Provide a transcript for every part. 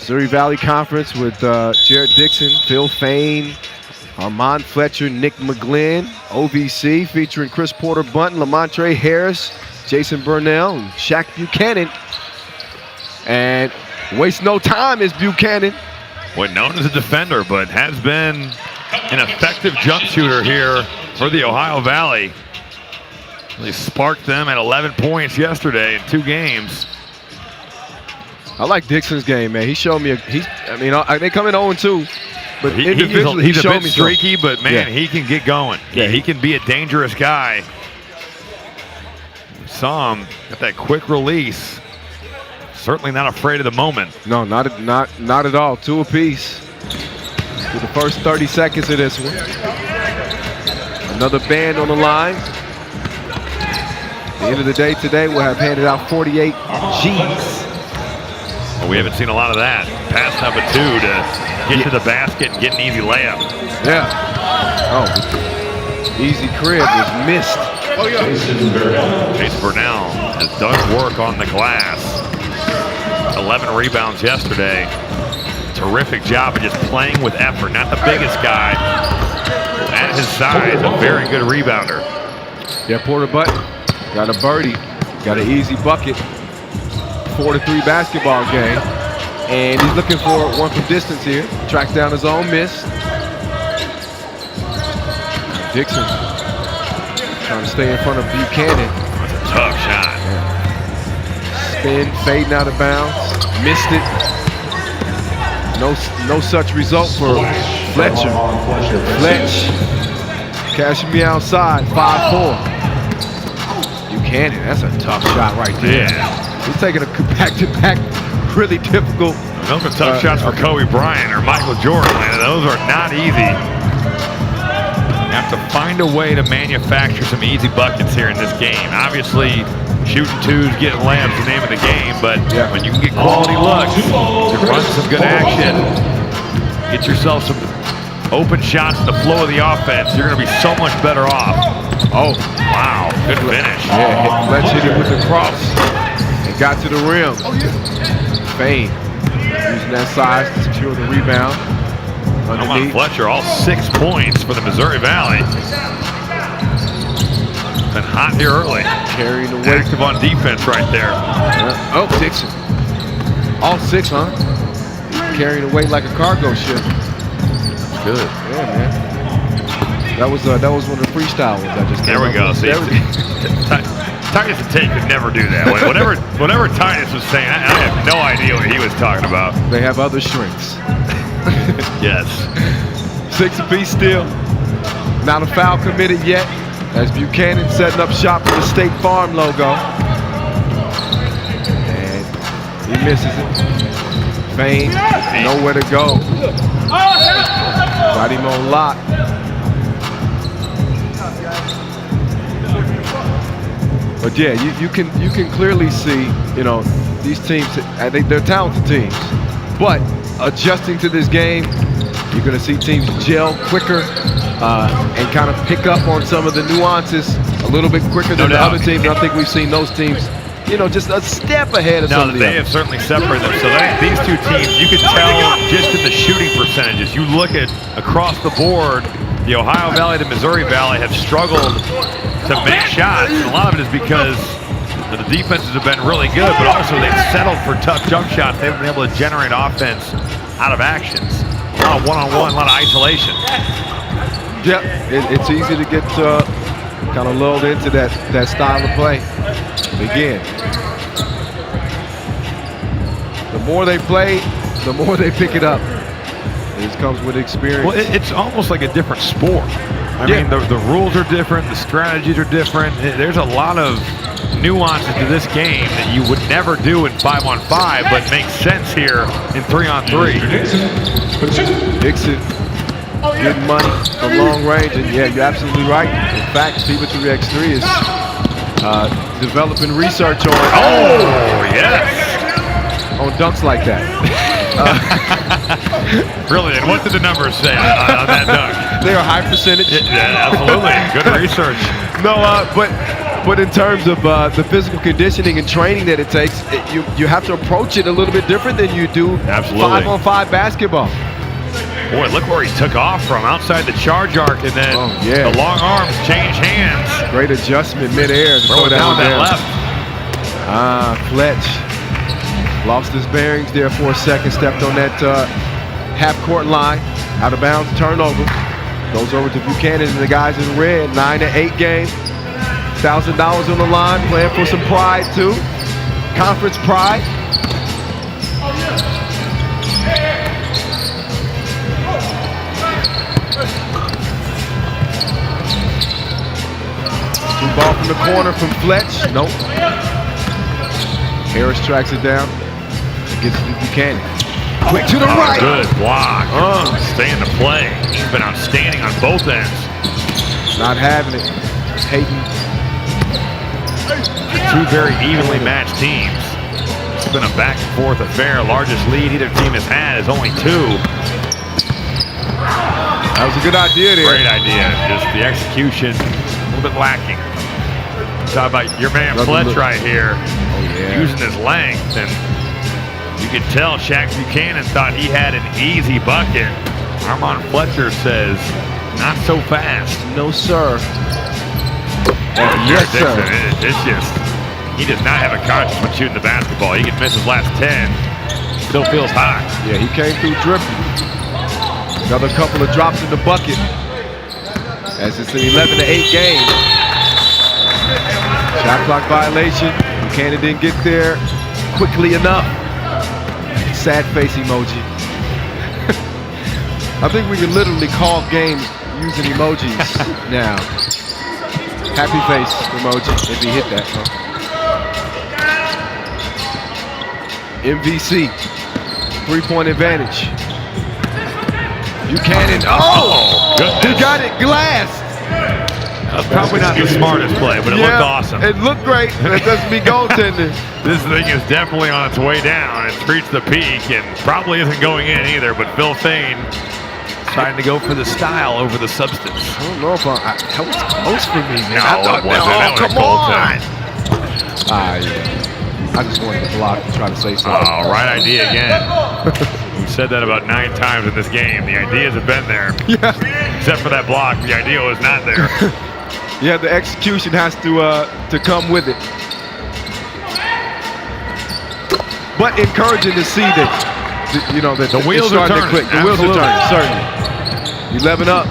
Missouri Valley Conference with Jared Dixon, Phil Fain, Armand Fletcher, Nick McGlynn. OVC featuring Chris Porter Bunton, Lamontre Harris, Jason Burnell, and Shaq Buchanan. And waste no time is Buchanan. Well, known as a defender, but has been an effective jump shooter here for the Ohio Valley. They sparked them at 11 points yesterday in 2 games. I like Dixon's game, man. He showed me, they come in 0-2, but individually he's a bit streaky, but man, yeah, he can get going. Yeah, he can be a dangerous guy. Saw him at that quick release. Certainly not afraid of the moment. No, not at all. 2 apiece through the first 30 seconds of this one. Another band on the line. At the end of the day today, we'll have handed out 48 G's. Well, we haven't seen a lot of that. Pass number 2 to get to the basket and get an easy layup. Yeah. Oh, easy crib was missed. Jason Burnell has done work on the glass. 11 rebounds yesterday. Terrific job of just playing with effort. Not the biggest guy. At his size, a very good rebounder. Yeah, Porter Button got a birdie, got an easy bucket. 4-3 basketball game. And he's looking for one from distance here. Tracks down his own miss. Dixon trying to stay in front of Buchanan. That's a tough shot. Yeah. Spin, fading out of bounds. Missed it. No such result for Fletcher. Fletch cashing me outside, 5-4. Buchanan, that's a tough shot right there. Yeah. He's taking a back-to-back, really difficult. Those are tough shots for Kobe Bryant or Michael Jordan. Those are not easy. You have to find a way to manufacture some easy buckets here in this game. Obviously, shooting 2s, getting layups, the name of the game, but when you can get quality looks, you run some good action, get yourself some open shots in the flow of the offense, you're going to be so much better off. Oh, wow, good finish. Yeah, Fletch hit it with the cross and got to the rim. Fain using that size to secure the rebound. Underneath. Fletcher, all 6 points for the Missouri Valley. Been hot here early. Carrying the weight. Active on defense right there. Oh, Dixon. All 6, huh? Carrying the weight like a cargo ship. That's good. Yeah, man. That was one of the freestyle ones I just came There we go. See, Titus and Tate could never do that. Whatever Titus was saying, I have no idea what he was talking about. They have other strengths. Yes. 6 apiece still. Not a foul committed yet. As Buchanan setting up shop for the State Farm logo. And he misses it. Fain, nowhere to go. Got him on lock. But yeah, you can clearly see, these teams, they're talented teams. But adjusting to this game, you're going to see teams gel quicker and kind of pick up on some of the nuances a little bit quicker than the other teams. And I think we've seen those teams, just a step ahead of some of the others. They have certainly separated them. So these 2 teams, you can tell just in the shooting percentages. You look at across the board, the Ohio Valley, the Missouri Valley have struggled to make shots. And a lot of it is because the defenses have been really good, but also they've settled for tough jump shots. They've been able to generate offense out of actions. A lot of one-on-one, a lot of isolation. Yeah, it's easy to get kind of lulled into that style of play. Again, the more they play, the more they pick it up. It comes with experience. Well, it's almost like a different sport. I mean, the rules are different, the strategies are different. There's a lot of nuances to this game that you would never do in 5-on-5, but makes sense here in 3-on-3. Dixon getting money from long range, and yeah, you're absolutely right. In fact, FIBA 3x3 is developing research on on dunks like that. Brilliant. What did the numbers say on that dunk? They are high percentage. Yeah, absolutely. Good research. No, but in terms of the physical conditioning and training that it takes, you have to approach it a little bit different than you do Absolutely. 5-on-5 basketball. Boy, look where he took off from, outside the charge arc, and then the long arms change hands. Great adjustment midair to throw it down that left. Fletch lost his bearings there for a second, stepped on that half-court line, out of bounds, turnover. Goes over to Buchanan and the guys in red, 9-8 game. $1,000 on the line, playing for some pride too. Conference pride. Two ball from the corner from Fletch. Nope. Harris tracks it down. Gets to Buchanan. Quick to the right. Good block. Staying to play. He's been outstanding on both ends. Not having it. Hayden. Two very evenly matched teams. It's been a back and forth affair. Largest lead either team has had is only 2. That was a good idea there. Great idea. Just the execution a little bit lacking. Talk about your man Fletch right here. Using his length, and you could tell Shaq Buchanan thought he had an easy bucket. Armand Fletcher says, not so fast. No, sir. Yes, sir. It's just, he does not have a conscience when shooting the basketball. He can miss his last 10. Still feels hot. Yeah, he came through dripping. Another couple of drops in the bucket. As it's an 11-8 game. Shot clock violation. Buchanan didn't get there quickly enough. Sad face emoji. I think we can literally call games using emojis now. Happy face emoji if he hit that. MVC, 3-point advantage. Buchanan, he got it glassed. That's probably not the smartest play, but it looked awesome. It looked great. That doesn't be goaltending. This thing is definitely on its way down. It's reached the peak and probably isn't going in either, but Phil Thane trying to go for the style over the substance. I don't know if that was close for me, man. No, it wasn't. That was come on. I just wanted to block and try to say something. Oh, right idea again. We've said that about 9 times in this game. The ideas have been there. Yeah. Except for that block, the idea was not there. Yeah, the execution has to come with it. But encouraging to see that, that the wheels are turning. Quick. The wheels are turning, certainly. 11 up.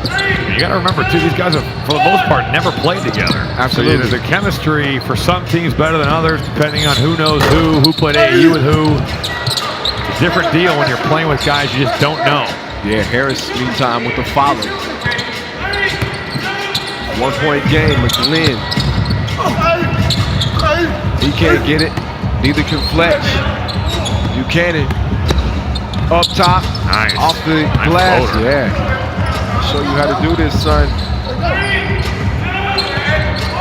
You got to remember, too, these guys have, for the most part, never played together. Absolutely. So the chemistry for some teams better than others, depending on who knows who played AAU with who. It's a different deal when you're playing with guys you just don't know. Yeah, Harris, meantime, with the follow. 1-point game, McGlynn. He can't get it. Neither can Fletch. Buchanan up top, nice. Off the glass. Floater. Yeah. I'll show you how to do this, son.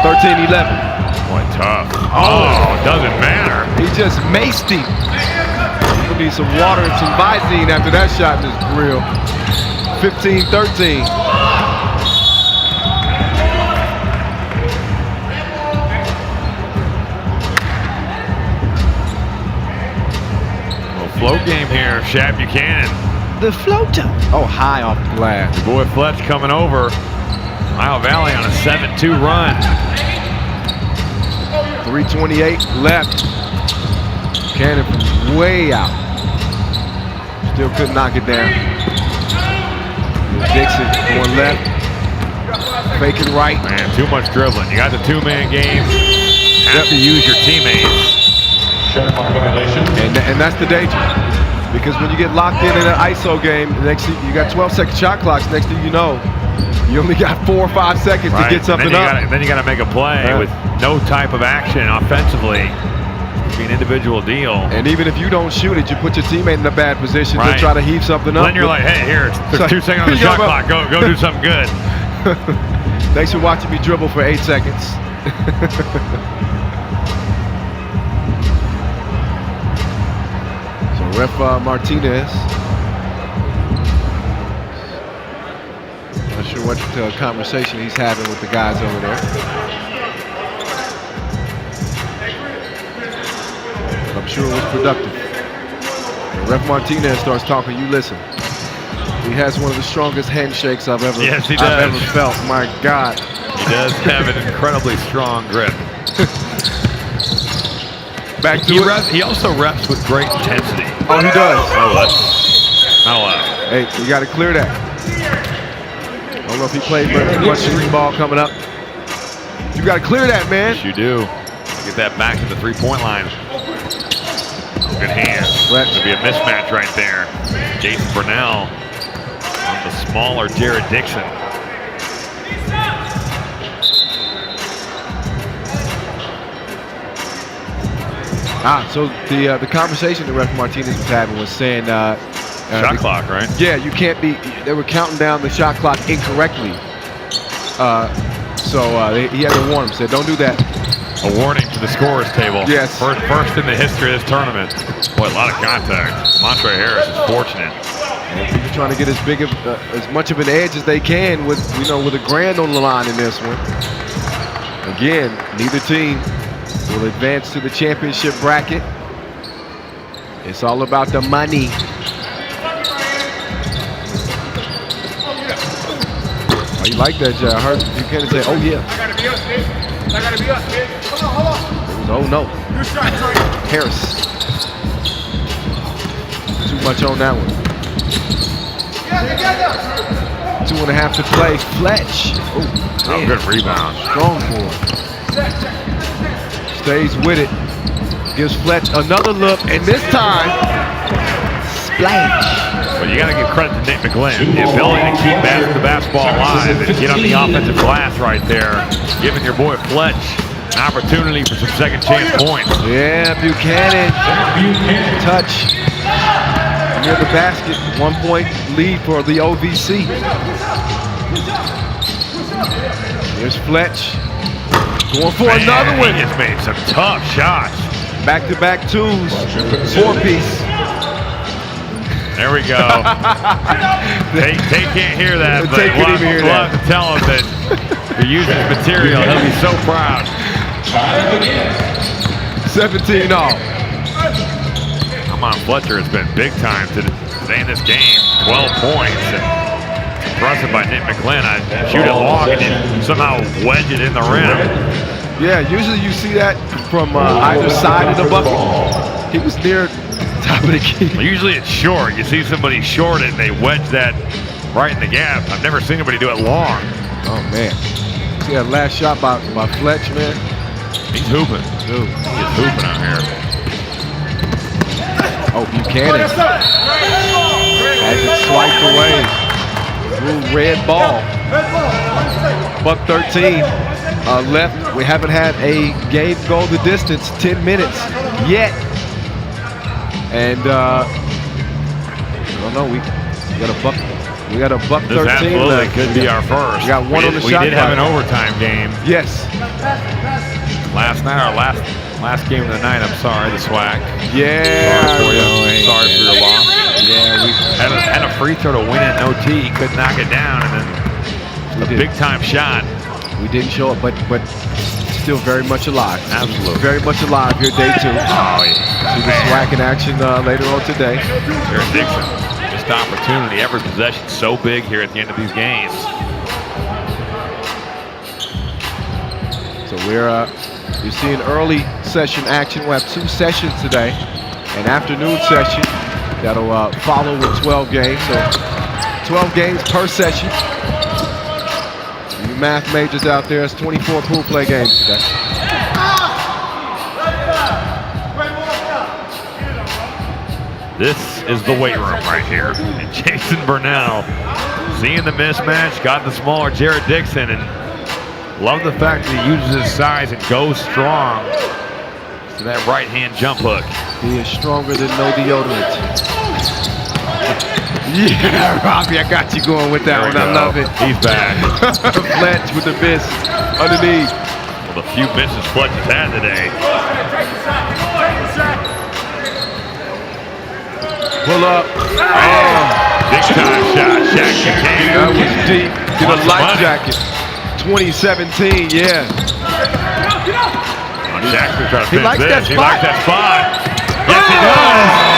13-11. Boy, tough. Oh, it doesn't matter. He just maced him. We'll need some water and some Visine after that shot in his grill. 15-13. Float game here, Shaq Buchanan. The floater. Oh, high off the glass. Your boy Fletch coming over. Ohio Valley on a 7-2 run. 3:28 left. Buchanan from way out. Still couldn't knock it down. Dixon going left. Faking right. Man, too much dribbling. You got the 2-man game. Have to use your teammates. And that's the danger, because when you get locked in an ISO game, next thing, you got 12-second shot clocks. Next thing you know, you only got 4 or 5 seconds to get something up. Then you got to make a play with no type of action offensively. It'd be an individual deal. And even if you don't shoot it, you put your teammate in a bad position to try to heave something up. Then you're like, hey, here, there's 2 seconds on the shot clock. Go do something good. Thanks for watching me dribble for 8 seconds. Ref Martinez. Not sure what conversation he's having with the guys over there. I'm sure it was productive. When Ref Martinez starts talking, you listen. He has one of the strongest handshakes I've ever felt. My God. He does have an incredibly strong grip. Back to it. He also reps with great intensity. Oh, he does. Oh, that's not allowed. Hey, you got to clear that. I don't know if he played much street ball coming up. You got to clear that, man. Yes, you do. Get that back to the three-point line. Good hands. There'll be a mismatch right there. Jason Burnell on the smaller Jared Dixon. So the conversation that Ref Martinez was having was saying shot clock, right? Yeah, you can't be. They were counting down the shot clock incorrectly. He had to warn him. Said, "Don't do that." A warning to the scorers table. Yes. First in the history of this tournament. Boy, a lot of contact. Montre Harris is fortunate. People trying to get as much of an edge as they can with a grand on the line in this one. Again, neither team will advance to the championship bracket. It's all about the money. Oh, you like that, Jay? I heard you can't say, "Oh yeah." I gotta be us, bitch. I gotta be us, bitch. Hold on. Oh no. Good shot, Trey. Harris. Too much on that one. 2.5 to play. Fletch. Oh, good rebound. Strong for him. Stays with it. Gives Fletch another look, and this time, splash. But you got to give credit to Nick McGlynn. The ability to keep the basketball alive and get on the offensive glass right there, giving your boy Fletch an opportunity for some second chance points. Yeah, Buchanan. Touch. Near the basket. 1 point lead for the OVC. Here's Fletch. Going for another one. He just made some tough shots. Back-to-back twos. 4-piece. There we go. Tate can't hear that, but Tate can't even hear we'll have to tell him that you're using his material. He'll be so proud. 17 all. Come on, Fletcher has been big time today in this game. 12 points. And impressive by Nick McGlynn. I shoot it long and then somehow wedge it in the rim. Yeah, usually you see that from either side of the bucket. He was near top of the key. Well, usually it's short. You see somebody short it and they wedge that right in the gap. I've never seen anybody do it long. Oh man. See that last shot by Fletch, man? He's hooping. Dude. He's hooping out here. Oh, Buchanan has it swiped away. Blue red ball. Buck 13 left. We haven't had a game go the distance, 10 minutes yet. And I don't know. We got a buck 13 absolutely left. Could be our first. We got one on the shot We did have an clock. overtime game. Yes. Last night, our last game of the night. I'm sorry, the SWAC. Yeah. Sorry for you. Sorry for your loss. Yeah, we had a free throw to win it in OT. Couldn't knock it down, and then a big time shot. We didn't show up, but still very much alive. Absolutely. Very much alive here, day 2. Oh, yeah. See the SWAC in action later on today. Jared Dixon, just opportunity. Every possession so big here at the end of these games. So you're seeing early session action. We'll have 2 sessions today. An afternoon session that'll follow with 12 games. So 12 games per session. You math majors out there, it's 24 pool play games today. This is the weight room right here. And Jason Burnell seeing the mismatch, got the smaller Jared Dixon, and love the fact that he uses his size and goes strong to that right-hand jump hook. He is stronger than no deodorant. Yeah, Robbie, I got you going with that one. I love it. He's back. Fletch with the miss underneath. Well, the few misses Fletch has had today. Pull up. Oh, big time shot. Shaq Buchanan. That was deep. Get a Wants life money. jacket. 2017, yeah. Oh, Shaq's gonna try to He finish likes this. that He spot. likes that spot. Yes, he does.